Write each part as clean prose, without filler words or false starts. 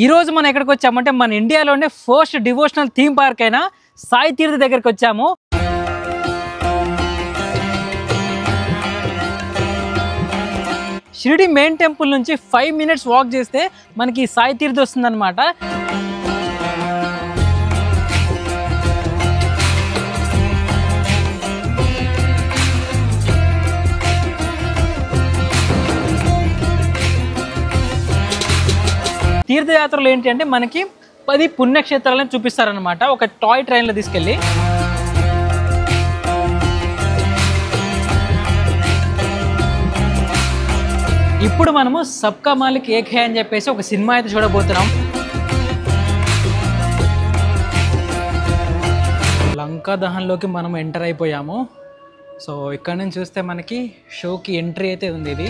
ఈ రోజు మనం ఎక్కడికి వచ్చామంటే మన ఇండియాలోనే ఫస్ట్ డివోషనల్ థీమ్ పార్క్ అయిన సాయి తీర్థ్ దగ్గరికి వచ్చాము. షిరిడి మెయిన్ టెంపుల్ నుంచి 5 minutes వాక్ చేస్తే మనకి సాయి తీర్థ్ వస్తుందన్నమాట. తీర్థయాత్రలు ఏంటి అంటే మనకి 10 పుణ్యక్షేత్రాలను చూపిస్తారనమాట ఒక టాయ్ ట్రైన్లో తీసుకెళ్ళి. ఇప్పుడు మనము సబ్కా మాలిక్ ఏక్ హై అని చెప్పేసి ఒక సినిమా అయితే చూడబోతున్నాం. లంకా దహన్లోకి మనం ఎంటర్ అయిపోయాము. సో ఇక్కడ నుంచి చూస్తే మనకి షోకి ఎంట్రీ అయితే ఉంది. ఇది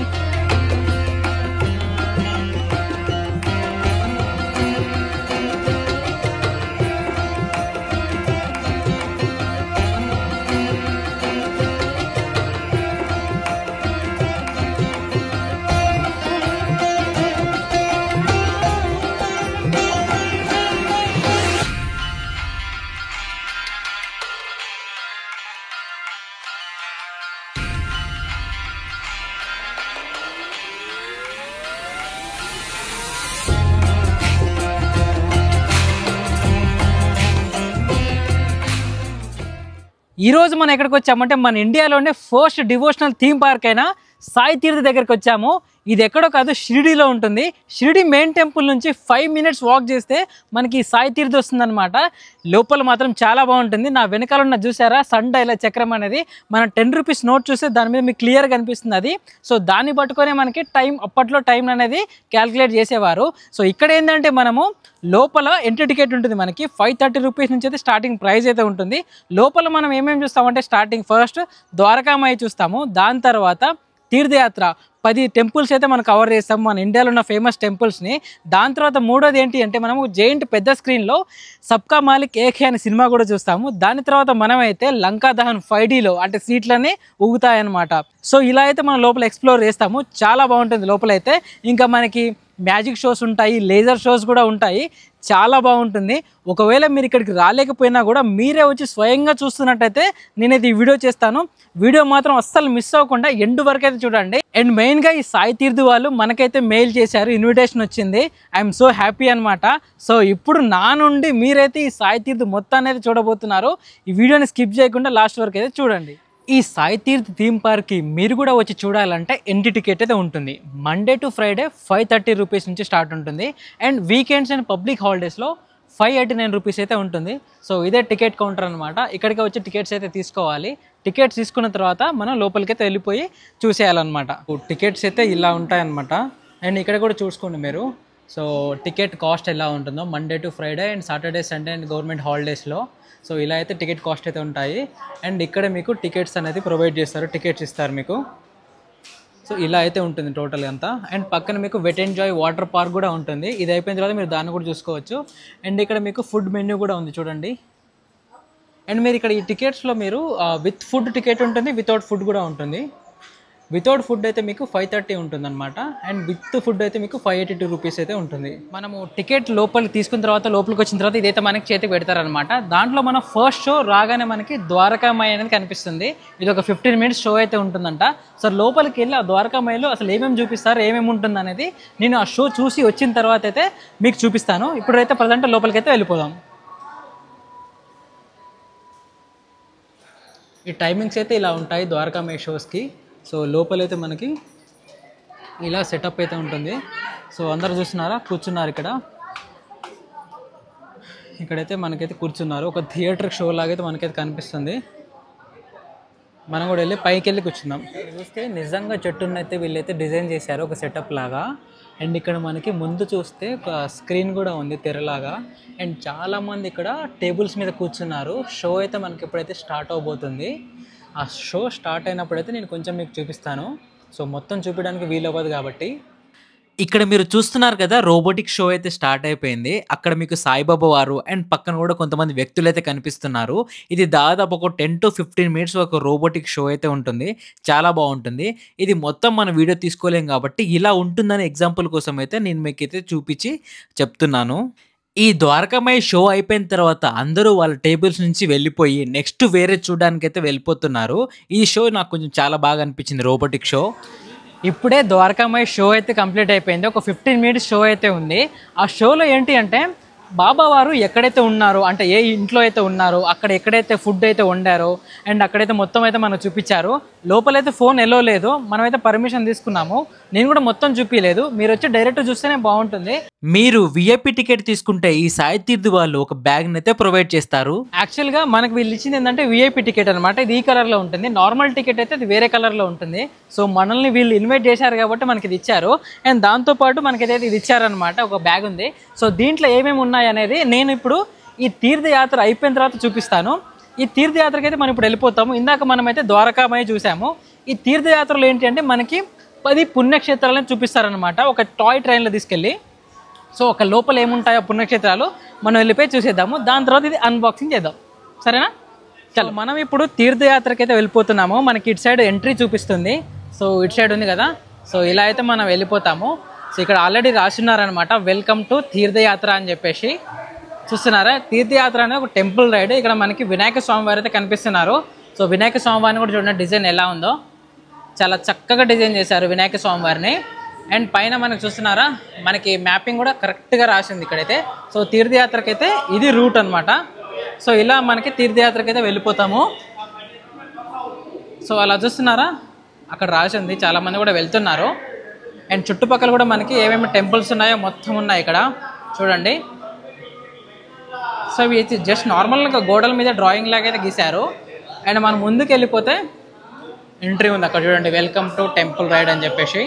ఈ రోజు మనం ఎక్కడికి వచ్చామంటే మన ఇండియాలోనే ఫస్ట్ డివోషనల్ థీమ్ పార్క్ అయిన సాయి తీర్థ్ దగ్గరికి వచ్చాము. ఇది ఎక్కడో కాదు, షిరిడీలో ఉంటుంది. షిరిడి మెయిన్ టెంపుల్ నుంచి 5 minutes వాక్ చేస్తే మనకి సాయి తీర్థ్ వస్తుందన్నమాట. లోపల మాత్రం చాలా బాగుంటుంది. నా వెనకాల ఉన్న చూసారా సండే ఇలా చక్రం అనేది, మనం 10 rupees నోట్ చూస్తే దాని మీద మీకు క్లియర్గా కనిపిస్తుంది అది. సో దాన్ని పట్టుకొనే మనకి అప్పట్లో టైం అనేది క్యాల్కులేట్ చేసేవారు. సో ఇక్కడ ఏంటంటే మనము లోపల ఎంట్రీ టికెట్ ఉంటుంది. మనకి 530 rupees నుంచి అయితే స్టార్టింగ్ ప్రైస్ అయితే ఉంటుంది. లోపల మనం ఏమేమి చూస్తామంటే స్టార్టింగ్ ఫస్ట్ ద్వారకామాయి చూస్తాము. దాని తర్వాత తీర్థయాత్ర 10 టెంపుల్స్ అయితే మనం కవర్ చేస్తాము, మన ఇండియాలో ఉన్న ఫేమస్ టెంపుల్స్ని. దాని తర్వాత మూడోది ఏంటి అంటే మనము జైంట్ పెద్ద స్క్రీన్లో సబ్కా మాలిక్ ఏక్ హై అనే సినిమా కూడా చూస్తాము. దాని తర్వాత మనమైతే లంకా దహన్ 5Dలో అంటే సీట్లన్నీ ఊగుతాయన్నమాట. సో ఇలా అయితే మనం లోపల ఎక్స్ప్లోర్ చేస్తాము. చాలా బాగుంటుంది లోపలైతే. ఇంకా మనకి మ్యాజిక్ షోస్ ఉంటాయి, లేజర్ షోస్ కూడా ఉంటాయి. చాలా బాగుంటుంది. ఒకవేళ మీరు ఇక్కడికి రాలేకపోయినా కూడా మీరే వచ్చి స్వయంగా చూస్తున్నట్టయితే నేనైతే ఈ వీడియో చేస్తాను. వీడియో మాత్రం అస్సలు మిస్ అవ్వకుండా ఎండ్ వరకు అయితే చూడండి. అండ్ మెయిన్గా ఈ సాయి తీర్థ్ వాళ్ళు మనకైతే మెయిల్ చేశారు, ఇన్విటేషన్ వచ్చింది. ఐఎమ్ సో హ్యాపీ అనమాట. సో ఇప్పుడు నా నుండి మీరైతే ఈ సాయి తీర్థ్ మొత్తాన్ని అయితే చూడబోతున్నారు. ఈ వీడియోని స్కిప్ చేయకుండా లాస్ట్ వరకు అయితే చూడండి. ఈ సాయి తీర్థ్ థీమ్ పార్క్కి మీరు కూడా వచ్చి చూడాలంటే ఎంట్రీ టికెట్ అయితే ఉంటుంది. మండే టు ఫ్రైడే 530 rupees నుంచి స్టార్ట్ ఉంటుంది. అండ్ వీకెండ్స్ అండ్ పబ్లిక్ హాలిడేస్లో 589 rupees అయితే ఉంటుంది. సో ఇదే టికెట్ కౌంటర్ అనమాట. ఇక్కడికి వచ్చి టికెట్స్ అయితే తీసుకోవాలి. టికెట్స్ తీసుకున్న తర్వాత మనం లోపలికి అయితే వెళ్ళిపోయి చూసేయాలన్నమాట. టికెట్స్ అయితే ఇలా ఉంటాయన్నమాట. అండ్ ఇక్కడ కూడా చూసుకోండి మీరు. సో టికెట్ కాస్ట్ ఎలా ఉంటుందో Monday to Friday and Saturday Sunday and government హాలిడేస్లో. సో ఇలా అయితే టికెట్ కాస్ట్ అయితే ఉంటాయి. అండ్ ఇక్కడ మీకు టికెట్స్ అనేది ప్రొవైడ్ చేస్తారు, టికెట్స్ ఇస్తారు మీకు. సో ఇలా అయితే ఉంటుంది టోటల్ అంతా. అండ్ పక్కన మీకు వెట్ ఎంజాయ్ వాటర్ పార్క్ కూడా ఉంటుంది. ఇది అయిపోయిన తర్వాత మీరు దాన్ని కూడా చూసుకోవచ్చు. అండ్ ఇక్కడ మీకు ఫుడ్ మెన్యూ కూడా ఉంది చూడండి. అండ్ మీరు ఇక్కడ ఈ టికెట్స్లో మీరు విత్ ఫుడ్ టికెట్ ఉంటుంది, వితౌట్ ఫుడ్ కూడా ఉంటుంది. వితౌట్ ఫుడ్ అయితే మీకు 530 ఉంటుందన్నమాట. అండ్ విత్ ఫుడ్ అయితే మీకు 582 rupees అయితే ఉంటుంది. మనము టికెట్ లోపలికి తీసుకున్న తర్వాత లోపలికి వచ్చిన తర్వాత ఇదైతే మనకి చేతికి పెడతారనమాట. దాంట్లో మన ఫస్ట్ షో రాగానే మనకి ద్వారకామాయి అనేది కనిపిస్తుంది. ఇది ఒక 15 minutes షో అయితే ఉంటుందంట. సో లోపలికి వెళ్ళి ఆ ద్వారకామాయిలో అసలు ఏమేమి చూపిస్తారు, ఏమేమి ఉంటుంది అనేది నేను ఆ షో చూసి వచ్చిన తర్వాత అయితే మీకు చూపిస్తాను. ఇప్పుడైతే ప్రజెంట్ లోపలికి అయితే వెళ్ళిపోదాం. ఈ టైమింగ్స్ అయితే ఇలా ఉంటాయి ద్వారకామాయి షోస్కి. సో లోపలైతే మనకి ఇలా సెటప్ అయితే ఉంటుంది. సో అందరు చూస్తున్నారా, కూర్చున్నారు ఇక్కడైతే మనకైతే కూర్చున్నారు. ఒక థియేటర్ షో లాగైతే మనకైతే కనిపిస్తుంది. మనం కూడా వెళ్ళి పైకి వెళ్ళి కూర్చున్నాం. చూస్తే నిజంగా చెట్టును అయితే వీళ్ళైతే డిజైన్ చేశారు ఒక సెటప్ లాగా. అండ్ ఇక్కడ మనకి ముందు చూస్తే ఒక స్క్రీన్ కూడా ఉంది తెరలాగా. అండ్ చాలామంది ఇక్కడ టేబుల్స్ మీద కూర్చున్నారు. షో అయితే మనకి ఎప్పుడైతే స్టార్ట్ అవబోతుంది. ఆ షో స్టార్ట్ అయినప్పుడైతే నేను కొంచెం మీకు చూపిస్తాను. సో మొత్తం చూపించడానికి వీలు అవ్వదు కాబట్టి. ఇక్కడ మీరు చూస్తున్నారు కదా! రోబోటిక్ షో అయితే స్టార్ట్ అయిపోయింది. అక్కడ మీకు సాయిబాబా వారు అండ్ పక్కన గూడా కొంతమంది వ్యక్తులైతే కనిపిస్తున్నారు. ఇది దాదాపు ఒక 10-15 మినిట్స్ ఒక రోబోటిక్ షో అయితే ఉంటుంది. చాలా బావుంటుంది. ఇది మొత్తం మనం వీడియో తీసుకోలేం గాబట్టి, ఇలా ఉంటుందని ఎగ్జాంపుల్ కోసం అయితే నేను మీకైతే చూపిచ్చి చెప్తున్నాను. ఈ ద్వారకామాయి షో అయిపోయిన తర్వాత అందరూ వాళ్ళ టేబుల్స్ నుంచి వెళ్ళిపోయి నెక్స్ట్ వేరే చూడ్డానికైతే వెళ్ళిపోతున్నారు. ఈ షో నాకు కొంచెం చాలా బాగా అనిపించింది రోబోటిక్ షో. ఇప్పుడే ద్వారకామాయి షో అయితే కంప్లీట్ అయిపోయింది. ఒక 15 మినిట్స్ షో అయితే ఉంది. ఆ షోలో ఏంటి అంటే బాబా వారు ఎక్కడైతే ఉన్నారో అంటే ఏ ఇంట్లో అయితే ఉన్నారో అక్కడ ఎక్కడైతే ఫుడ్ అయితే వండారో అండ్ అక్కడైతే మొత్తం అయితే మనకు చూపించారు. లోపలైతే ఫోన్ ఎలో లేదు. మనమైతే పర్మిషన్ తీసుకున్నాము. నేను కూడా మొత్తం చూపించలేదు. మీరు వచ్చి డైరెక్ట్ చూస్తేనే బాగుంటుంది. మీరు విఐపి టికెట్ తీసుకుంటే ఈ సాయి తీర్థ్ వాళ్ళు ఒక బ్యాగ్ అయితే ప్రొవైడ్ చేస్తారు. యాక్చువల్ గా మనకు వీళ్ళు ఇచ్చింది ఏంటంటే విఐపి టికెట్ అనమాట. ఇది ఈ కలర్ లో ఉంటుంది. నార్మల్ టికెట్ అయితే అది వేరే కలర్ లో ఉంటుంది. సో మనల్ని వీళ్ళు ఇన్వైట్ చేశారు కాబట్టి మనకి ఇది ఇచ్చారు. అండ్ దాంతో పాటు మనకి ఇది ఇచ్చారనమాట. ఒక బ్యాగ్ ఉంది. సో దీంట్లో ఏమేమి ఉన్నాయి అనేది నేను ఇప్పుడు ఈ తీర్థయాత్ర అయిపోయిన తర్వాత చూపిస్తాను. ఈ తీర్థయాత్రకి అయితే మనం ఇప్పుడు వెళ్ళిపోతాము. ఇందాక మనమైతే ద్వారకామాయి చూసాము. ఈ తీర్థయాత్రలో ఏంటి అంటే మనకి 10 పుణ్యక్షేత్రాలను చూపిస్తారనమాట. ఒక టాయ్ ట్రైన్లో తీసుకెళ్ళి. సో ఒక లోపల ఏముంటాయో పుణ్యక్షేత్రాలు మనం వెళ్ళిపోయి చూసేద్దాము. దాని తర్వాత ఇది అన్బాక్సింగ్ చేద్దాం. సరేనా? చలో మనం ఇప్పుడు తీర్థయాత్రకి అయితే వెళ్ళిపోతున్నాము. మనకి ఇటు సైడ్ ఎంట్రీ చూపిస్తుంది. సో ఇటు సైడ్ ఉంది కదా. సో ఇలా అయితే మనం వెళ్ళిపోతాము. సో ఇక్కడ ఆల్రెడీ రాసిన్నారనమాట వెల్కమ్ టు తీర్థయాత్ర అని చెప్పేసి. చూస్తున్నారా? తీర్థయాత్ర అనేది ఒక టెంపుల్ రైడ్. ఇక్కడ మనకి వినాయక స్వామి వారు అయితే కనిపిస్తున్నారు. సో వినాయక స్వామి వారిని కూడా చూడండి డిజైన్ ఎలా ఉందో. చాలా చక్కగా డిజైన్ చేశారు వినాయక స్వామి వారిని. అండ్ పైన మనకు చూస్తున్నారా మనకి మ్యాపింగ్ కూడా కరెక్ట్గా రాసింది ఇక్కడైతే. సో తీర్థయాత్రకి అయితే ఇది రూట్ అనమాట. సో ఇలా మనకి తీర్థయాత్రకి అయితే వెళ్ళిపోతాము. సో అలా చూస్తున్నారా అక్కడ రాసింది. చాలామంది కూడా వెళ్తున్నారు. అండ్ చుట్టుపక్కల కూడా మనకి ఏమేమి టెంపుల్స్ ఉన్నాయో మొత్తం ఉన్నాయి ఇక్కడ చూడండి. సో ఇవి జస్ట్ నార్మల్గా గోడల మీద డ్రాయింగ్ లాగా అయితే గీశారు. అండ్ మనం ముందుకు వెళ్ళిపోతే ఎంట్రీ ఉంది అక్కడ చూడండి వెల్కమ్ టు టెంపుల్ రైడ్ అని చెప్పేసి.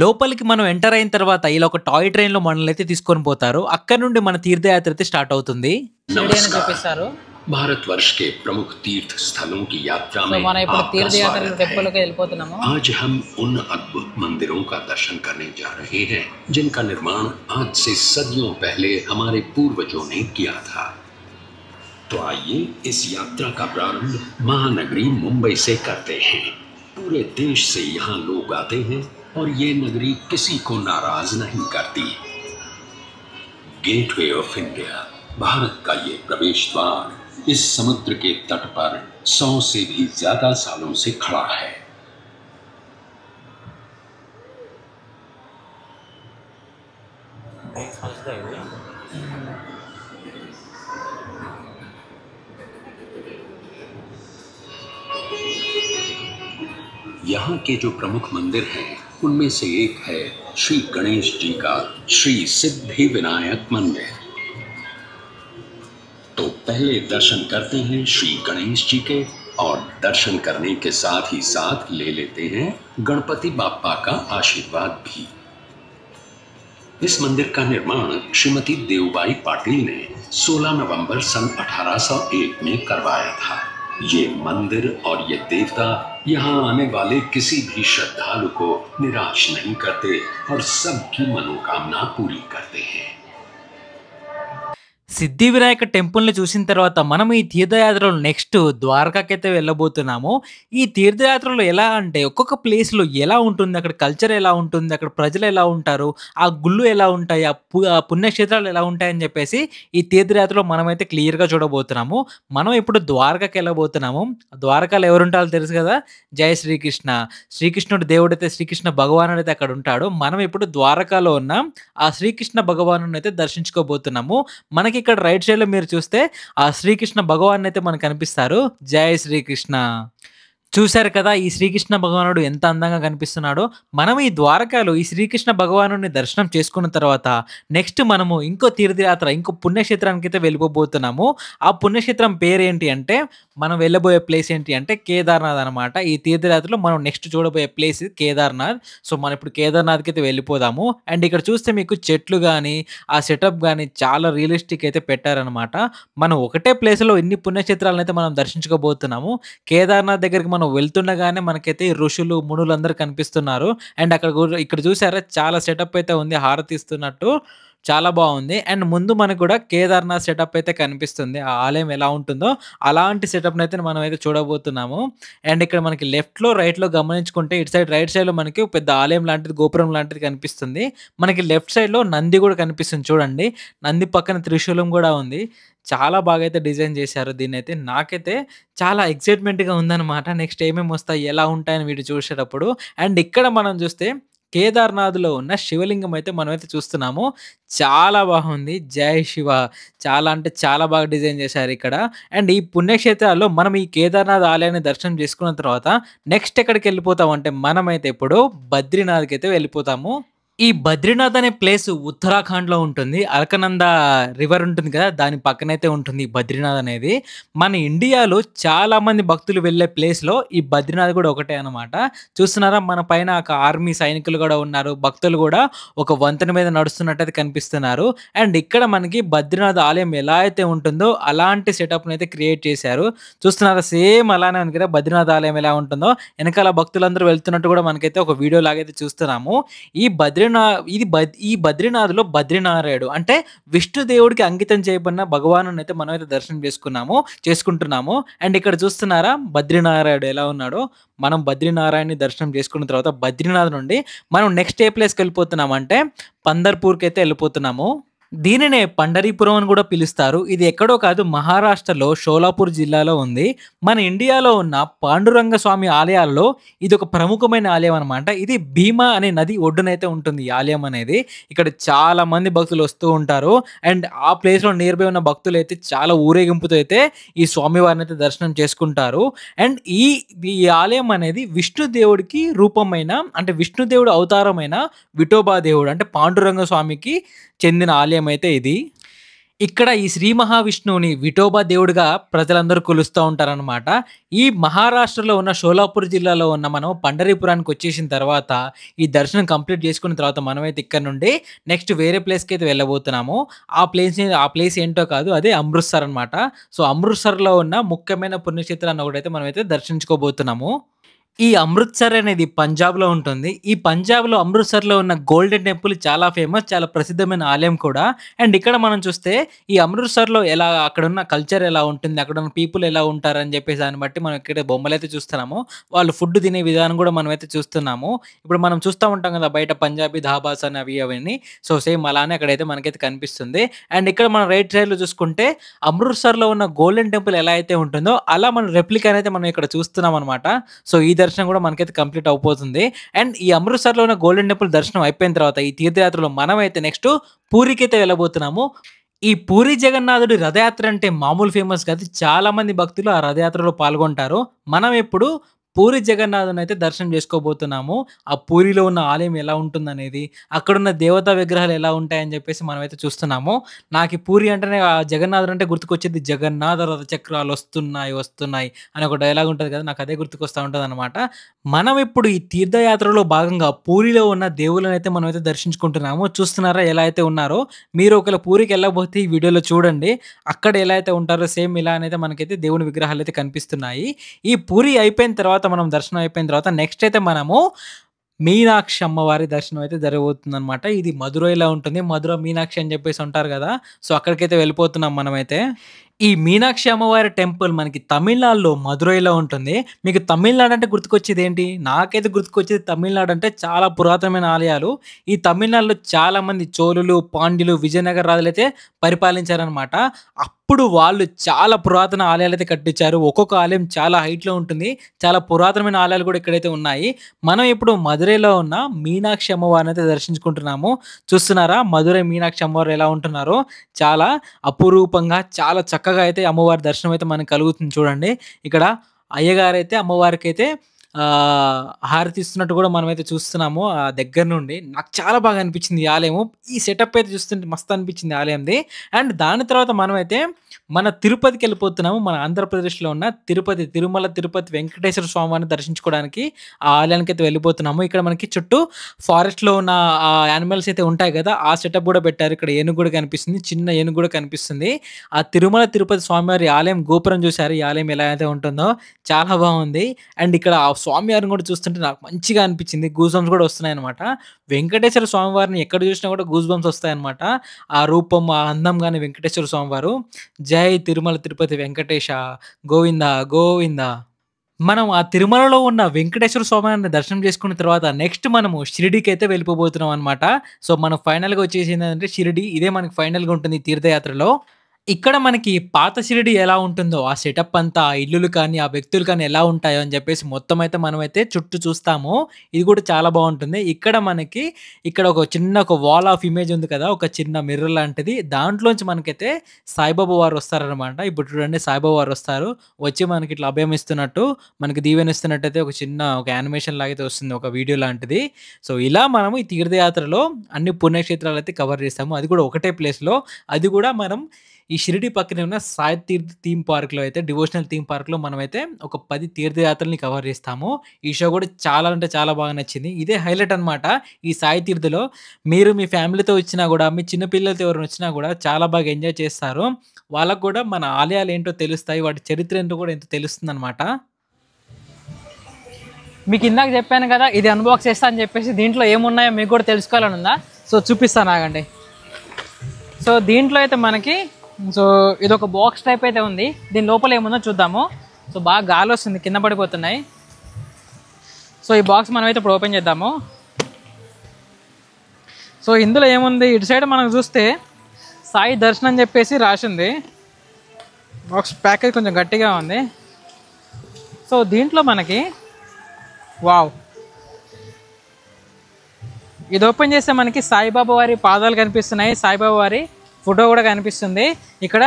లోపలికి మనం ఎంటర్ అయిన తర్వాత ఇలా ఒక టాయ్ ట్రైన్లో మనల్ని అయితే తీసుకొని పోతారు. అక్కడ నుండి మన తీర్థయాత్ర అయితే స్టార్ట్ అవుతుంది. చూపిస్తారు भारतवर्ष के प्रमुख तीर्थ स्थलों की यात्रा में आज हम उन अद्भुत मंदिरों का दर्शन करने जा रहे हैं जिनका निर्माण आज से सदियों पहले हमारे पूर्वजों ने किया था। तो आइए इस यात्रा का प्रारंभ महानगरी मुंबई से करते हैं। पूरे देश से यहाँ लोग आते हैं और ये नगरी किसी को नाराज नहीं करती। गेटवे ऑफ इंडिया, भारत का ये प्रवेश द्वार इस समुद्र के तट पर 100 से भी ज्यादा सालों से खड़ा है। यहाँ के जो प्रमुख मंदिर हैं उनमें से एक है श्री गणेश जी का श्री सिद्धि विनायक मंदिर। तो पहले दर्शन करते हैं श्री गणेश जी के और दर्शन करने के साथ ही साथ ले लेते हैं गणपति बाप्पा का आशीर्वाद भी। इस मंदिर का निर्माण श्रीमती देवबाई पाटिल ने 16 नवंबर सन 1801 में करवाया था। ये मंदिर और ये देवता यहाँ आने वाले किसी भी श्रद्धालु को निराश नहीं करते और सबकी मनोकामना पूरी करते हैं। సిద్ధి వినాయక టెంపుల్ని చూసిన తర్వాత మనం ఈ తీర్థయాత్రలో నెక్స్ట్ ద్వారకాకైతే వెళ్ళబోతున్నాము. ఈ తీర్థయాత్రలో ఎలా అంటే ఒక్కొక్క ప్లేస్లో ఎలా ఉంటుంది, అక్కడ కల్చర్ ఎలా ఉంటుంది, అక్కడ ప్రజలు ఎలా ఉంటారు, ఆ గుళ్ళు ఎలా ఉంటాయి, ఆ పుణ్యక్షేత్రాలు ఎలా ఉంటాయని చెప్పేసి ఈ తీర్థయాత్రలో మనమైతే క్లియర్గా చూడబోతున్నాము. మనం ఇప్పుడు ద్వారకాకి వెళ్ళబోతున్నాము. ద్వారకాలో ఎవరుంటారో తెలుసు కదా, జయ శ్రీకృష్ణ. శ్రీకృష్ణుడు దేవుడైతే శ్రీకృష్ణ భగవానుడు అయితే అక్కడ ఉంటాడు. మనం ఇప్పుడు ద్వారకాలో ఉన్నాం. ఆ శ్రీకృష్ణ భగవాను అయితే దర్శించుకోబోతున్నాము. మనకి ఇక్కడ రైట్ సైడ్ లో మీరు చూస్తే ఆ శ్రీకృష్ణ భగవాన్ అయితే మనకు కనిపిస్తారు. జై శ్రీకృష్ణ. చూశారు కదా ఈ శ్రీకృష్ణ భగవానుడు ఎంత అందంగా కనిపిస్తున్నాడో. మనం ఈ ద్వారకాలో ఈ శ్రీకృష్ణ భగవానుడిని దర్శనం చేసుకున్న తర్వాత నెక్స్ట్ మనము ఇంకో తీర్థయాత్ర ఇంకో పుణ్యక్షేత్రానికి అయితే వెళ్ళిపోబోతున్నాము. ఆ పుణ్యక్షేత్రం పేరు ఏంటి అంటే మనం వెళ్ళబోయే ప్లేస్ ఏంటి అంటే కేదార్నాథ్ అనమాట. ఈ తీర్థయాత్రలో మనం నెక్స్ట్ చూడబోయే ప్లేస్ కేదార్నాథ్. సో మనం ఇప్పుడు కేదార్నాథ్కి అయితే వెళ్ళిపోదాము. అండ్ ఇక్కడ చూస్తే మీకు చెట్లు కానీ ఆ సెటప్ కానీ చాలా రియలిస్టిక్ అయితే పెట్టారనమాట. మనం ఒకటే ప్లేస్లో ఎన్ని పుణ్యక్షేత్రాలను అయితే మనం దర్శించుకోబోతున్నాము. కేదార్నాథ్ దగ్గరికి మనం వెళ్తుండగానే మనకైతే ఈ ఋషులు, మునులందరూ కనిపిస్తున్నారు. అండ్ అక్కడ ఇక్కడ చూసారా చాలా సెటప్ అయితే ఉంది హారతి ఇస్తున్నట్టు. చాలా బావుంది. అండ్ ముందు మనకు కూడా కేదార్‌నాథ్ సెటప్ అయితే కనిపిస్తుంది. ఆ ఆలయం ఎలా ఉంటుందో అలాంటి సెటప్‌నైతే మనమైతే చూడబోతున్నాము. అండ్ ఇక్కడ మనకి లెఫ్ట్‌లో, రైట్‌లో గమనించుకుంటే ఇటు సైడ్ రైట్ సైడ్‌లో మనకి ఒక పెద్ద ఆలయం లాంటిది, గోపురం లాంటిది కనిపిస్తుంది. మనకి లెఫ్ట్ సైడ్‌లో నంది కూడా కనిపిస్తుంది చూడండి. నంది పక్కన త్రిశూలం కూడా ఉంది. చాలా బాగా అయితే డిజైన్ చేశారు దీన్నైతే. నాకైతే చాలా ఎక్సైట్‌మెంట్‌గా ఉందన్నమాట. నెక్స్ట్ ఏమేమి వస్తాయి, ఎలా ఉంటాయని వీడియో చూసేటప్పుడు. అండ్ ఇక్కడ మనం చూస్తే కేదార్‌నాథ్‌లో ఉన్న శివలింగం అయితే మనమైతే చూస్తున్నాము. చాలా బాగుంది. జై శివ! చాలా అంటే చాలా బాగా డిజైన్ చేశారిక్కడ. అండ్ ఈ పుణ్యక్షేత్రాల్లో మనం ఈ కేదార్‌నాథ్ ఆలయాన్ని దర్శనం చేసుకున్న తర్వాత నెక్స్ట్ ఎక్కడికెళ్ళిపోతామంటే మనమైతే ఇప్పుడు బద్రీనాథ్‌కైతే వెళ్ళిపోతాము. ఈ బద్రీనాథ్ అనే ప్లేస్ ఉత్తరాఖండ్‌లో ఉంటుంది. అలకనంద రివర్ ఉంటుంది కదా! దాని పక్కనైతే ఉంటుంది ఈ బద్రీనాథ్ అనేది. మన ఇండియాలో చాలా మంది భక్తులు వెళ్ళే ప్లేస్‌లో ఈ బద్రీనాథ్ కూడా ఒకటే అన్నమాట. చూస్తున్నారా మన పైన ఒక ఆర్మీ సైనికులు కూడా ఉన్నారు. భక్తులు కూడా ఒక వంతెన మీద నడుస్తున్నట్టయితే కనిపిస్తున్నారు. అండ్ ఇక్కడ మనకి బద్రీనాథ్ ఆలయం ఎలా అయితే ఉంటుందో అలాంటి సెటప్‌నైతే క్రియేట్ చేశారు. చూస్తున్నారా సేమ్ అలానే ఉంది కదా! బద్రీనాథ్ ఆలయం ఎలా ఉంటుందో ఎనకాల భక్తులందరూ వెళ్తున్నట్టు కూడా మనకైతే ఒక వీడియో లాగైతే చూస్తున్నాము. ఈ బద్రీనాథ్‌లో బద్రీనారాయణుడు అంటే విష్ణు దేవుడికి అంకితం చేయబడిన భగవానుడినైతే మనమైతే దర్శనం చేసుకుంటున్నాము. అండ్ ఇక్కడ చూస్తున్నారా బద్రీనారాయణుడు ఎలా ఉన్నాడో. మనం బద్రీనారాయణ్‌ని దర్శనం చేసుకున్న తర్వాత బద్రీనాథ్ నుండి మనం నెక్స్ట్ ఏ ప్లేస్‌కెళ్ళిపోతున్నామంటే పండర్‌పూర్‌కైతే ఎళ్ళిపోతున్నాము. దీనినే పండరీపురం అని కూడా పిలుస్తారు. ఇది ఎక్కడో కాదు మహారాష్ట్రలో షోలాపూర్ జిల్లాలో ఉంది. మన ఇండియాలో ఉన్న పాండురంగ స్వామి ఆలయాల్లో ఇదొక ప్రముఖమైన ఆలయం అనమాట. ఇది భీమా అనే నది ఒడ్డునైతే ఉంటుంది ఈ ఆలయం అనేది. ఇక్కడ చాలా మంది భక్తులు వస్తూ ఉంటారు. అండ్ ఆ ప్లేస్‌లో నియర్ బై ఉన్న భక్తులైతే చాలా ఊరేగింపుతో అయితే ఈ స్వామివారినైతే దర్శనం చేసుకుంటారు. అండ్ ఈ ఆలయం అనేది విష్ణు దేవుడికి రూపమైన అంటే విష్ణు దేవుడు అవతారమైన విఠోబా దేవుడు అంటే పాండురంగ స్వామికి చెందిన ఆలయం అయితే ఇది. ఇక్కడ ఈ శ్రీ మహావిష్ణువుని విఠోబా దేవుడిగా ప్రజలందరూ కొలుస్తూ ఉంటారనమాట. ఈ మహారాష్ట్రలో ఉన్న షోలాపూర్ జిల్లాలో ఉన్న మనం పండరీపురానికి వచ్చేసిన తర్వాత ఈ దర్శనం కంప్లీట్ చేసుకున్న తర్వాత మనమైతే ఇక్కడ నుండి నెక్స్ట్ వేరే ప్లేస్‌కైతే వెళ్ళబోతున్నాము. ఆ ప్లేస్ ఏంటో కాదు అదే అమృత్‌సర్ అనమాట. సో, అమృత్‌సర్‌లో ఉన్న ముఖ్యమైన పుణ్యక్షేత్రాన్ని ఒకటైతే మనమైతే దర్శించుకోబోతున్నాము. ఈ అమృత్‌సర్ అనేది పంజాబ్‌లో ఉంటుంది. ఈ పంజాబ్‌లో అమృత్‌సర్‌లో ఉన్న గోల్డెన్ టెంపుల్ చాలా ఫేమస్. చాలా ప్రసిద్ధమైన ఆలయం కూడా. అండ్ ఇక్కడ మనం చూస్తే ఈ అమృత్‌సర్‌లో అక్కడున్న కల్చర్ ఎలా ఉంటుంది, అక్కడున్న పీపుల్ ఎలా ఉంటారని చెప్పేసి దాన్ని బట్టి మనం ఇక్కడ బొమ్మలైతే చూస్తున్నాము. వాళ్ళు ఫుడ్ తినే విధానం కూడా మనమైతే చూస్తున్నాము. ఇప్పుడు మనం చూస్తా ఉంటాం కదా బయట పంజాబీ ధాబాస్ అని అవన్నీ. సో, సేమ్ అలానే అక్కడైతే మనకైతే కనిపిస్తుంది. అండ్ ఇక్కడ మనం రైట్ సైడ్‌లో చూసుకుంటే అమృత్‌సర్‌లో ఉన్న గోల్డెన్ టెంపుల్ ఎలా అయితే ఉంటుందో అలా మన రెప్లికానైతే మనం ఇక్కడ చూస్తున్నామనమాట. సో, ఈ దర్శనం కూడా మనకైతే కంప్లీట్ అయిపోతుంది. అండ్ ఈ అమృత్‌సర్‌లో ఉన్న గోల్డెన్ టెంపుల్ దర్శనం అయిపోయిన తర్వాత ఈ తీర్థయాత్రలో మనమైతే నెక్స్ట్ పూరికైతే వెళ్ళబోతున్నాము. ఈ పూరి జగన్నాథుడి రథయాత్ర అంటే మామూలు ఫేమస్ కాదు. చాలా మంది భక్తులు ఆ రథయాత్రలో పాల్గొంటారు. మనం ఇప్పుడు పూరి జగన్నాథునైతే దర్శనం చేసుకోబోతున్నాము. ఆ పూరిలో ఉన్న ఆలయం ఎలా ఉంటుందనేది, అక్కడున్న దేవతా విగ్రహాలు ఎలా ఉంటాయని చెప్పేసి మనమైతే చూస్తున్నాము. నాకు ఈ పూరి అంటేనే జగన్నాథుడు అంటే గుర్తుకొచ్చేది 'జగన్నాథ రథ చక్రాలు వస్తున్నాయి వస్తున్నాయి' అని ఒక డైలాగ్ ఉంటది కదా! నాకు అదే గుర్తుకొస్తా ఉంటదనమాట. మనం ఇప్పుడు ఈ తీర్థయాత్రలో భాగంగా పూరిలో ఉన్న దేవుళ్ళనైతే మనమైతే దర్శించుకుంటున్నాము. చూస్తున్నారా ఎలా అయితే ఉన్నారో. మీరు ఒకవేళ పూరికి వెళ్ళకపోతే ఈ వీడియోలో చూడండి. అక్కడ ఎలా అయితే ఉంటారో సేమ్ ఇలానైతే మనకైతే దేవుని విగ్రహాలైతే కనిపిస్తున్నాయి. ఈ పూరి అయిపోయిన తర్వాత మనం దర్శనం అయిపోయిన తర్వాత నెక్స్ట్ అయితే మనము మీనాక్షి అమ్మవారి దర్శనం అయితే జరగబోతుందనమాట. ఇది మధురైలో ఉంటుంది. మధుర మీనాక్షి అని చెప్పేసి ఉంటారు కదా! సో, అక్కడికైతే వెళ్ళిపోతున్నాం మనమైతే. ఈ మీనాక్షి అమ్మవారి టెంపుల్ మనకి తమిళనాడులో మధురైలో ఉంటుంది. మీకు తమిళనాడు అంటే గుర్తుకొచ్చేదేంటి? నాకైతే గుర్తుకొచ్చేది తమిళనాడు అంటే చాలా పురాతనమైన ఆలయాలు. ఈ తమిళనాడులో చాలామంది చోళులు, పాండ్యులు, విజయనగర రాజులైతే పరిపాలించారనమాట. అప్పుడు వాళ్ళు చాలా పురాతన ఆలయాలైతే కట్టించారు. ఒక్కొక్క ఆలయం చాలా హైట్‌లో ఉంటుంది. చాలా పురాతనమైన ఆలయాలు కూడా ఇక్కడైతే ఉన్నాయి. మనం ఇప్పుడు మధురైలో ఉన్న మీనాక్షి అమ్మవారినైతే దర్శించుకుంటున్నాము. చూస్తున్నారా మధురై మీనాక్షి అమ్మవారు ఎలా ఉంటున్నారో. చాలా అపురూపంగా చాలా చక్కగా అయితే అమ్మవారి దర్శనం అయితే మనకు కలుగుతుంది చూడండి. ఇక్కడ అయ్యగారైతే అమ్మవారికైతే హారతి ఇస్తున్నట్టు కూడా మనమైతే చూస్తున్నాము ఆ దగ్గర నుండి. నాకు చాలా బాగా అనిపించింది ఈ ఆలయము. ఈ సెటప్ అయితే చూస్తుంటే మస్తు అనిపించింది ఆలయంది. అండ్ దాని తర్వాత మనమైతే మన తిరుపతికెళ్ళిపోతున్నాము. మన ఆంధ్రప్రదేశ్‌లో ఉన్న తిరుపతి, తిరుమల తిరుపతి వెంకటేశ్వర స్వామివారిని దర్శించుకోవడానికి ఆ ఆలయానికైతే వెళ్ళిపోతున్నాము. ఇక్కడ మనకి చుట్టూ ఫారెస్ట్‌లో ఉన్న యానిమల్స్ అయితే ఉంటాయి కదా! ఆ సెటప్ కూడా పెట్టారు. ఇక్కడ ఏనుగు కూడా కనిపిస్తుంది. చిన్న ఏనుగు కూడా కనిపిస్తుంది. ఆ తిరుమల తిరుపతి స్వామివారి ఆలయం గోపురం చూసారు. ఈ ఆలయం ఎలా అయితే ఉంటుందో చాలా బాగుంది. అండ్ ఇక్కడ ఆ స్వామివారిని కూడా చూస్తుంటే నాకు మంచిగా అనిపించింది. గూస్ బంప్స్ కూడా వస్తున్నాయన్నమాట. వెంకటేశ్వర స్వామివారిని ఎక్కడ చూసినా కూడా గూస్ బంప్స్ వస్తాయన్నమాట. ఆ రూపం, ఆ అందం గాని వెంకటేశ్వర స్వామివారు. జై తిరుమల తిరుపతి వెంకటేశ గోవింద గోవింద. మనం ఆ తిరుమలలో ఉన్న వెంకటేశ్వర స్వామివారిని దర్శనం చేసుకున్న తర్వాత నెక్స్ట్ మనము షిరిడీకైతే వెళ్ళిపోబోతున్నాం అనమాట. సో, మనం ఫైనల్‌గా వచ్చేసిందేంటంటే షిరిడీ. ఇదే మనకి ఫైనల్‌గా ఉంటుంది ఈ తీర్థయాత్రలో. ఇక్కడ మనకి పాత షిరిడీ ఎలా ఉంటుందో ఆ సెటప్ అంతా, ఆ ఇల్లులు కానీ, ఆ వ్యక్తులు కానీ ఎలా ఉంటాయో అని చెప్పేసి మొత్తం అయితే మనమైతే చుట్టూ చూస్తాము. ఇది కూడా చాలా బావుంటుంది. ఇక్కడ మనకి ఇక్కడ ఒక చిన్న వాల్ ఆఫ్ ఇమేజ్ ఉంది కదా! ఒక చిన్న మిర్రర్ లాంటిది. దాంట్లోంచి మనకైతే సాయిబాబా వారు వస్తారనమాట. ఇప్పుడు చూడండి సాయిబాబా వారు వస్తారు. వచ్చి మనకి ఇట్లా అభయం ఇస్తున్నట్టు, మనకి దీవెనిస్తున్నట్టయితే ఒక చిన్న యానిమేషన్ లాగైతే వస్తుంది. ఒక వీడియో లాంటిది. సో, ఇలా మనము ఈ తీర్థయాత్రలో అన్ని పుణ్యక్షేత్రాలైతే కవర్ చేసాము. అది కూడా ఒకటే ప్లేస్‌లో. అది కూడా మనం ఈ షిరిడీ పక్కనే ఉన్న సాయి తీర్థ్ థీమ్ పార్క్‌లో అయితే డివోషనల్ థీమ్ పార్క్‌లో మనమైతే ఒక 10 తీర్థయాత్రల్ని కవర్ చేస్తాము. ఈ షో కూడా చాలా అంటే చాలా బాగా నచ్చింది. ఇదే హైలైట్ అనమాట. ఈ సాయి తీర్థ్‌లో మీరు మీ ఫ్యామిలీతో వచ్చినా గూడా, మీ చిన్న పిల్లలతో ఎవరైనా వచ్చినా గూడా చాలా బాగా ఎంజాయ్ చేస్తారు. వాళ్ళకి కూడా మన ఆలయాలేంటో తెలుస్తాయి. వాటి చరిత్ర ఏంటో కూడా ఎంతో తెలుస్తుందనమాట. మీకు ఇందాక చెప్పాను కదా, ఇది అన్బాక్స్ చేస్తా అని చెప్పేసి. దీంట్లో ఏమున్నాయో మీకు కూడా తెలుసుకోవాలని ఉందా? సో చూపిస్తాను ఆగండి. సో దీంట్లో అయితే మనకి ఇదొక బాక్స్ టైప్ అయితే ఉంది. దీని లోపల ఏముందో చూద్దాము. సో బాగా గాలి వస్తుంది, కింద పడిపోతున్నాయి. సో ఈ బాక్స్ మనం అయితే ఇప్పుడు ఓపెన్ చేద్దాము. సో ఇందులో ఏముంది, ఇటు సైడ్ మనం చూస్తే సాయి దర్శనం అని చెప్పేసి రాసింది. బాక్స్ ప్యాకేజ్ కొంచెం గట్టిగా ఉంది. సో దీంట్లో మనకి వావ్, ఇది ఓపెన్ చేస్తే మనకి సాయిబాబా వారి పాదాలు కనిపిస్తున్నాయి. సాయిబాబా వారి ఫోటో కూడా కనిపిస్తుంది. ఇక్కడ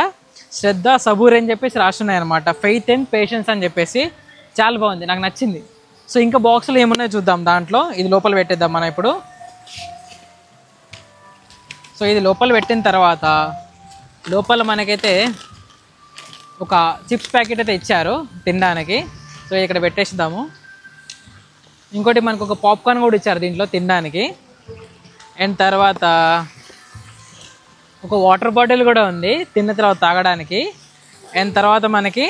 శ్రద్ధ సబూర్ అని చెప్పేసి రాస్తున్నాయి అనమాట. ఫెయిత్ అండ్ పేషెన్స్ అని చెప్పేసి. చాలా బాగుంది, నాకు నచ్చింది. సో ఇంకా బాక్స్లో ఏమున్నాయో చూద్దాం. దాంట్లో ఇది లోపల పెట్టేద్దాం మనం ఇప్పుడు. సో ఇది లోపల పెట్టిన తర్వాత లోపల మనకైతే ఒక చిప్స్ ప్యాకెట్ అయితే ఇచ్చారు తినడానికి. సో ఇక్కడ పెట్టేద్దాము. ఇంకోటి మనకు ఒక పాప్కార్న్ కూడా ఇచ్చారు దీంట్లో తినడానికి. అండ్ తర్వాత ఒక వాటర్ బాటిల్ కూడా ఉంది తిన్న తర్వాత తాగడానికి. అండ్ తర్వాత మనకి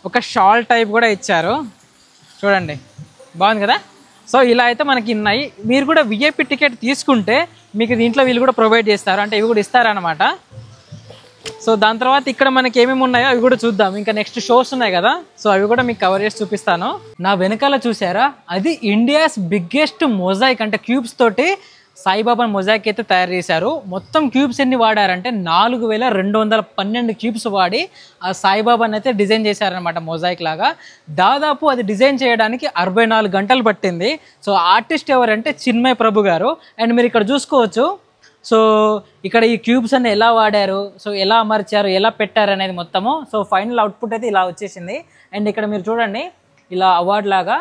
ఒక షాల్ టైప్ కూడా ఇచ్చారు. చూడండి, బాగుంది కదా. సో ఇలా అయితే మనకి ఉన్నాయి. మీరు కూడా విఐపి టికెట్ తీసుకుంటే మీకు దీంట్లో వీళ్ళు కూడా ప్రొవైడ్ చేస్తారు, అంటే ఇవి కూడా ఇస్తారనమాట. సో దాని తర్వాత ఇక్కడ మనకి ఏమేమి ఉన్నాయో అవి కూడా చూద్దాం. ఇంకా నెక్స్ట్ షోస్ ఉన్నాయి కదా, సో అవి కూడా మీకు కవర్ చేసి చూపిస్తాను. నా వెనకాల చూసారా, అది ఇండియాస్ బిగ్గెస్ట్ మొజాయిక్, అంటే క్యూబ్స్ తోటి సాయిబాబా మొజాయిక్ అయితే తయారు చేశారు. మొత్తం క్యూబ్స్ ఎన్ని వాడారంటే 4212 క్యూబ్స్ వాడి ఆ సాయిబాబాని అయితే డిజైన్ చేశారనమాట మొజాయిక్ లాగా. దాదాపు అది డిజైన్ చేయడానికి 64 గంటలు పట్టింది. సో ఆర్టిస్ట్ ఎవరంటే చిన్మయ్ ప్రభు గారు. అండ్ మీరు ఇక్కడ చూసుకోవచ్చు. సో ఇక్కడ ఈ క్యూబ్స్ అన్ని ఎలా వాడారు, సో ఎలా అమర్చారు, ఎలా పెట్టారు అనేది మొత్తము. సో ఫైనల్ అవుట్పుట్ అయితే ఇలా వచ్చేసింది. అండ్ ఇక్కడ మీరు చూడండి, ఇలా అవార్డు లాగా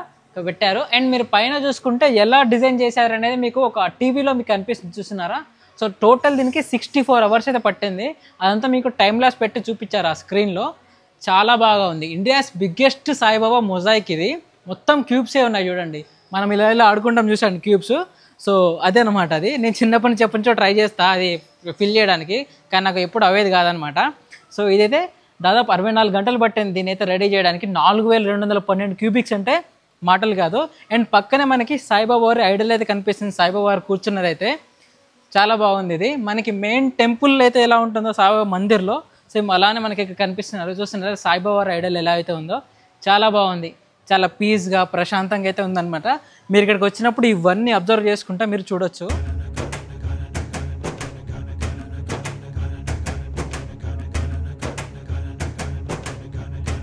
పెట్టారు. అండ్ మీరు పైన చూసుకుంటే ఎలా డిజైన్ చేశారు అనేది మీకు ఒక టీవీలో మీకు అనిపిస్తుంది, చూస్తున్నారా. సో టోటల్ దీనికి 64 అవర్స్ అయితే పట్టింది. అదంతా మీకు టైం లాస్ పెట్టి చూపించారు ఆ స్క్రీన్లో. చాలా బాగా ఉంది. ఇండియాస్ బిగ్గెస్ట్ సాయిబాబా మొజాయిక్ ఇది. మొత్తం క్యూబ్సే ఉన్నాయి చూడండి. మనం ఇలా ఇలా ఆడుకుంటాం చూసాండి క్యూబ్స్. సో అదే అనమాట. అది నేను చిన్నప్పటి నుంచి ఎప్పటి నుంచో ట్రై చేస్తా అది ఫిల్ చేయడానికి, కానీ నాకు ఎప్పుడు అవేది కాదనమాట. సో ఇదైతే దాదాపు 64 గంటలు పట్టింది దీని అయితే రెడీ చేయడానికి. 4212 క్యూబిక్స్ అంటే మాటలు కాదు. అండ్ పక్కనే మనకి సాయిబాబా వారి ఐడల్ అయితే కనిపిస్తుంది. సాయిబాబా వారు కూర్చున్నది అయితే చాలా బాగుంది. ఇది మనకి మెయిన్ టెంపుల్ అయితే ఎలా ఉంటుందో సాయిబాబా మందిర్లో సేమ్ అలానే మనకి ఇక్కడ కనిపిస్తున్నారు. చూస్తున్నారు సాయిబాబా వారి ఐడల్ ఎలా అయితే ఉందో. చాలా బాగుంది, చాలా పీస్గా ప్రశాంతంగా అయితే ఉందన్నమాట. మీరు ఇక్కడికి వచ్చినప్పుడు ఇవన్నీ అబ్జర్వ్ చేసుకుంటా మీరు చూడొచ్చు.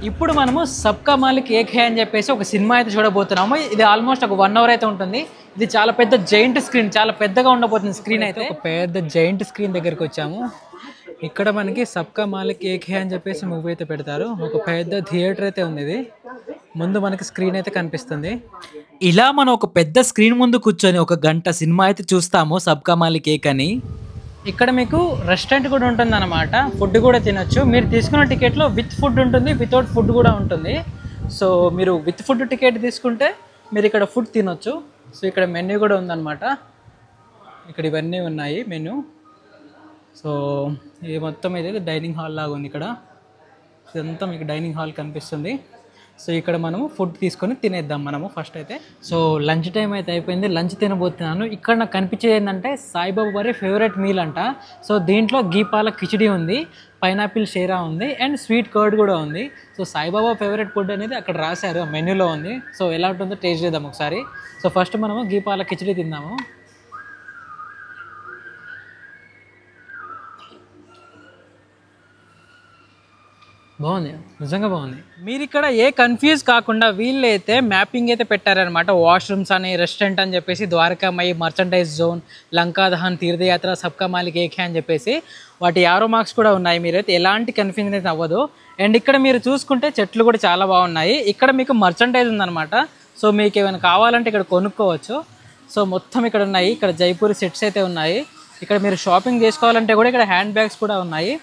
ఇప్పుడు మనము సబ్కా మాలిక్ ఏక్ హై అని చెప్పేసి ఒక సినిమా అయితే చూడబోతున్నాము. ఇది ఆల్మోస్ట్ ఒక 1 అవర్ అయితే ఉంటుంది. ఇది చాలా పెద్ద జైంట్ స్క్రీన్, చాలా పెద్దగా ఉండబోతుంది స్క్రీన్ అయితే. ఒక పెద్ద జైంట్ స్క్రీన్ దగ్గరికి వచ్చాము. ఇక్కడ మనకి సబ్కా మాలిక్ ఏక్ హై అని చెప్పేసి మూవీ అయితే పెడతారు. ఒక పెద్ద థియేటర్ అయితే ఉంది ఇది. ముందు మనకి స్క్రీన్ అయితే కనిపిస్తుంది. ఇలా మనం ఒక పెద్ద స్క్రీన్ ముందు కూర్చొని ఒక గంట సినిమా అయితే చూస్తాము 'సబ్కా మాలిక్ ఏక్' అని. ఇక్కడ మీకు రెస్టారెంట్ కూడా ఉంటుందన్నమాట. ఫుడ్ కూడా తినొచ్చు. మీరు తీసుకున్న టికెట్లో విత్ ఫుడ్ ఉంటుంది, వితౌట్ ఫుడ్ కూడా ఉంటుంది. సో మీరు విత్ ఫుడ్ టికెట్ తీసుకుంటే మీరు ఇక్కడ ఫుడ్ తినొచ్చు. సో ఇక్కడ మెన్యూ కూడా ఉందన్నమాట. ఇక్కడ ఇవన్నీ ఉన్నాయి మెనూ. సో ఇది మొత్తం ఏదైతే డైనింగ్ హాల్ లాగా ఉంది. ఇక్కడ ఇదంతా మీకు డైనింగ్ హాల్ కనిపిస్తుంది. సో ఇక్కడ మనము ఫుడ్ తీసుకొని తినేద్దాం మనము ఫస్ట్ అయితే. సో లంచ్ టైం అయితే అయిపోయింది, లంచ్ తినబోతున్నాను. ఇక్కడ నాకు కనిపించేది ఏంటంటే సాయిబాబా వారి ఫేవరెట్ మీల్ అంట. సో దీంట్లో గీ పాలక్ కిచిడి ఉంది, పైనాపిల్ షేరా ఉంది అండ్ స్వీట్ కర్డ్ కూడా ఉంది. సో సాయిబాబా ఫేవరెట్ ఫుడ్ అనేది అక్కడ రాశారు, మెన్యూలో ఉంది. సో ఎలా ఉంటుందో టేస్ట్ చేద్దాం ఒకసారి. సో ఫస్ట్ మనము గీ పాలక్ కిచిడి తిందాము. బాగుంది, నిజంగా బాగుంది. మీరు ఇక్కడ ఏ కన్ఫ్యూజ్ కాకుండా వీళ్ళైతే మ్యాపింగ్ అయితే పెట్టారనమాట. వాష్రూమ్స్ అని, రెస్టారెంట్ అని చెప్పేసి, ద్వారకామయి, మర్చండైజ్ జోన్, లంకాదహన్, తీర్థయాత్ర, సబ్కా మాలిక్ ఏక్ అని చెప్పేసి వాటి యారో మార్క్స్ కూడా ఉన్నాయి. మీరైతే ఎలాంటి కన్ఫ్యూజన్ అయితే అవ్వదు. అండ్ ఇక్కడ మీరు చూసుకుంటే చెట్లు కూడా చాలా బాగున్నాయి. ఇక్కడ మీకు మర్చండైజ్ ఉందన్నమాట. సో మీకు ఏమైనా కావాలంటే ఇక్కడ కొనుక్కోవచ్చు. సో మొత్తం ఇక్కడ ఉన్నాయి. ఇక్కడ జైపూర్ సెట్స్ అయితే ఉన్నాయి. ఇక్కడ మీరు షాపింగ్ చేసుకోవాలంటే కూడా ఇక్కడ హ్యాండ్ బ్యాగ్స్ కూడా ఉన్నాయి.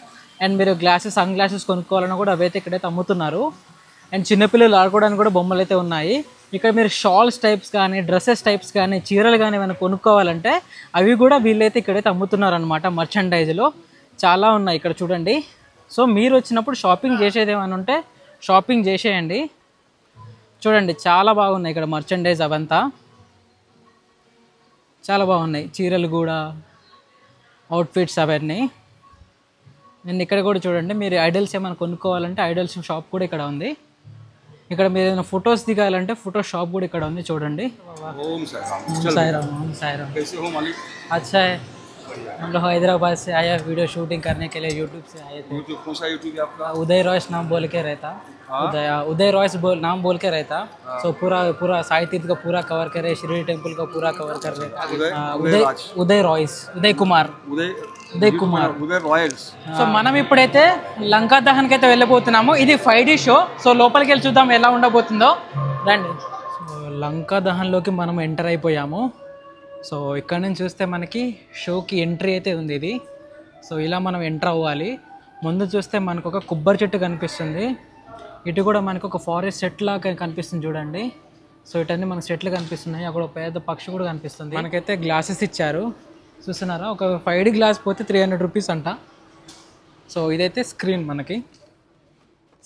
అండ్ మీరు గ్లాసెస్, సన్ గ్లాసెస్ కొనుక్కోవాలన్నా కూడా అవైతే ఇక్కడైతే అమ్ముతున్నారు. అండ్ చిన్నపిల్లలు ఆడుకోవడానికి కూడా బొమ్మలు అయితే ఉన్నాయి. ఇక్కడ మీరు షాల్స్ టైప్స్ కానీ, డ్రెస్సెస్ టైప్స్ కానీ, చీరలు కానీ ఏమైనా కొనుక్కోవాలంటే అవి కూడా వీళ్ళైతే ఇక్కడైతే అమ్ముతున్నారు అనమాట. మర్చండైజ్లో చాలా ఉన్నాయి ఇక్కడ చూడండి. సో మీరు వచ్చినప్పుడు షాపింగ్ చేసేది ఏమైనా ఉంటే షాపింగ్ చేసేయండి. చూడండి చాలా బాగున్నాయి ఇక్కడ మర్చండైజ్, అవంతా చాలా బాగున్నాయి. చీరలు కూడా, అవుట్ఫిట్స్ అవన్నీ. అండ్ ఇక్కడ కూడా చూడండి, మీరు ఐడల్స్ ఏమైనా కొనుక్కోవాలంటే ఐడల్స్ షాప్ కూడా ఇక్కడ ఉంది. ఇక్కడ మీరు ఏదైనా ఫొటోస్ దిగాలంటే ఫోటో షాప్ కూడా ఇక్కడ ఉంది చూడండి. अच्छा है, हम लोग हैदराबाद से आया वीडियो शूटिंग करने के लिए, यूट्यूब से आए थे. कौन सा यूट्यूब है आपका? उदय रॉयस नाम बोल के रहता. उदय रॉयस नाम बोल के रहता. सो पूरा साई तीर्थ का पूरा कवर कर रहे, शिरडी टेम्पल का पूरा कवर कर रहे. उदय Royce, Uday Kumar Royals. So మనం ఇప్పుడైతే లంకా దహన్కి అయితే వెళ్ళబోతున్నాము. ఇది 5D షో. సో లోపలికి వెళ్ళి చూద్దాం ఎలా ఉండబోతుందో, రండి. సో లంకా దహన్లోకి మనం ఎంటర్ అయిపోయాము. సో ఇక్కడ నుంచి చూస్తే మనకి షోకి ఎంట్రీ అయితే ఉంది ఇది. సో ఇలా మనం ఎంటర్ అవ్వాలి. ముందు చూస్తే మనకు ఒక కొబ్బరి చెట్టు కనిపిస్తుంది. ఇటు కూడా మనకు ఒక ఫారెస్ట్ సెట్ లాగా కనిపిస్తుంది చూడండి. సో ఇటన్నీ మనకు చెట్లు కనిపిస్తున్నాయి. అక్కడ ఒక పెద్ద పక్షి కూడా కనిపిస్తుంది. మనకైతే గ్లాసెస్ ఇచ్చారు, చూస్తున్నారా. ఒక 5D గ్లాస్ పోతే 300 రూపీస్ అంట. సో ఇదైతే స్క్రీన్, మనకి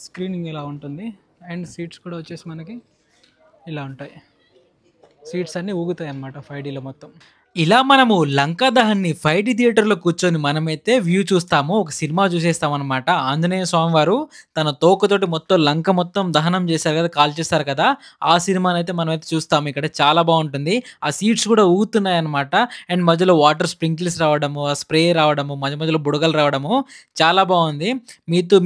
స్క్రీనింగ్ ఇలా ఉంటుంది. అండ్ సీట్స్ కూడా వచ్చేసి మనకి ఇలా ఉంటాయి. సీట్స్ అన్నీ ఊగుతాయి అన్నమాట 5Dలో మొత్తం. ఇలా మనము లంకా దహన్ని 5D థియేటర్లో కూర్చొని మనమైతే వ్యూ చూస్తాము, ఒక సినిమా చూసేస్తాం అనమాట. ఆంజనేయ స్వామి వారు తన తోకతోటి మొత్తం లంక మొత్తం దహనం చేశారు కదా, కాల్ చేస్తారు కదా, ఆ సినిమాని అయితే మనమైతే చూస్తాము. ఇక్కడ చాలా బాగుంటుంది. ఆ సీట్స్ కూడా ఊగుతున్నాయి అనమాట. అండ్ మధ్యలో వాటర్ స్ప్రింకిల్స్ రావడము, ఆ స్ప్రే రావడము, మధ్య మధ్యలో బుడగలు రావడము చాలా బాగుంది.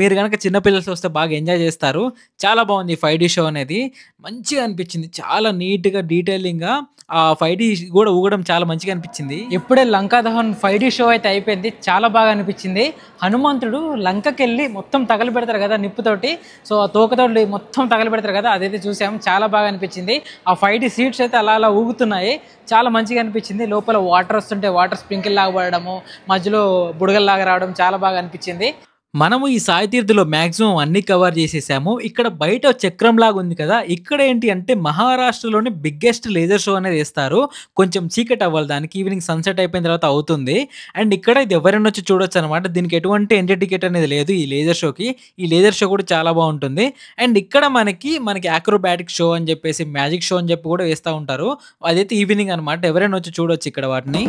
మీరు కనుక చిన్నపిల్లలు వస్తే బాగా ఎంజాయ్ చేస్తారు. చాలా బాగుంది 5D షో అనేది, మంచిగా అనిపించింది. చాలా నీట్గా, డీటెయిలింగ్గా ఆ 5D కూడా ఊగడం చాలా మంచిగా అనిపించింది. ఇప్పుడే లంకా దహన్ 5D షో అయితే అయిపోయింది, చాలా బాగా అనిపించింది. హనుమంతుడు లంకకి వెళ్ళి మొత్తం తగలు పెడతారు కదా నిప్పుతోటి. సో ఆ తోకతోటి మొత్తం తగలు పెడతారు కదా, అదైతే చూసాము, చాలా బాగా అనిపించింది. ఆ 5D సీట్స్ అయితే అలా అలా ఊగుతున్నాయి, చాలా మంచిగా అనిపించింది. లోపల వాటర్ వస్తుంటే వాటర్ స్ప్రింకిల్ లాగా పడడము, మధ్యలో బుడగల్లాగా రావడం చాలా బాగా అనిపించింది. మనము ఈ సాయి తీర్థలో మ్యాక్సిమం అన్ని కవర్ చేసేసాము. ఇక్కడ బయట చక్రం లాగా ఉంది కదా, ఇక్కడ ఏంటి అంటే మహారాష్ట్రలోని బిగ్గెస్ట్ లేజర్ షో అనేది వేస్తారు. కొంచెం చీకటి అవ్వాలి దానికి, ఈవినింగ్ సన్సెట్ అయిపోయిన తర్వాత అవుతుంది. అండ్ ఇక్కడ ఇది ఎవరైనా వచ్చి చూడొచ్చు అనమాట. దీనికి ఎటువంటి ఎంట్రీ టికెట్ అనేది లేదు ఈ లేజర్ షోకి. ఈ లేజర్ షో కూడా చాలా బాగుంటుంది. అండ్ ఇక్కడ మనకి ఆక్రోబాటిక్ షో అని చెప్పేసి, మ్యాజిక్ షో అని చెప్పి కూడా వేస్తూ ఉంటారు. అదైతే ఈవినింగ్ అనమాట, ఎవరైనా వచ్చి చూడొచ్చు ఇక్కడ వాటిని.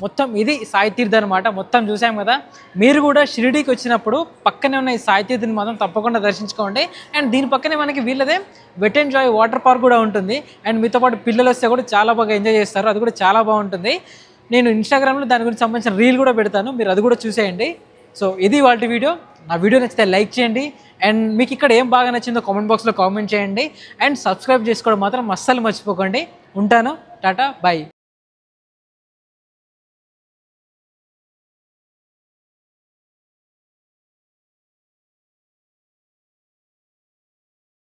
మొత్తం ఇది సాయి తీర్థ్ అనమాట. మొత్తం చూసాం కదా. మీరు కూడా షిరిడీకి వచ్చినప్పుడు పక్కనే ఉన్న ఈ సాయి తీర్థ్ని మాత్రం తప్పకుండా దర్శించుకోండి. అండ్ దీని పక్కనే మనకి వీళ్ళదే wet and joy water park కూడా ఉంటుంది. అండ్ మీతో పాటు పిల్లలు వస్తే కూడా చాలా బాగా ఎంజాయ్ చేస్తారు. అది కూడా చాలా బాగుంటుంది. నేను ఇన్స్టాగ్రామ్లో దాని గురించి సంబంధించిన రీల్ కూడా పెడతాను, మీరు అది కూడా చూసేయండి. సో ఇది వాటి వీడియో. నా వీడియో నచ్చితే లైక్ చేయండి. అండ్ మీకు ఇక్కడ ఏం బాగా నచ్చిందో కామెంట్ బాక్స్లో కామెంట్ చేయండి. అండ్ సబ్స్క్రైబ్ చేసుకోవడం మాత్రం అస్సలు మర్చిపోకండి. ఉంటాను. టాటా, బాయ్.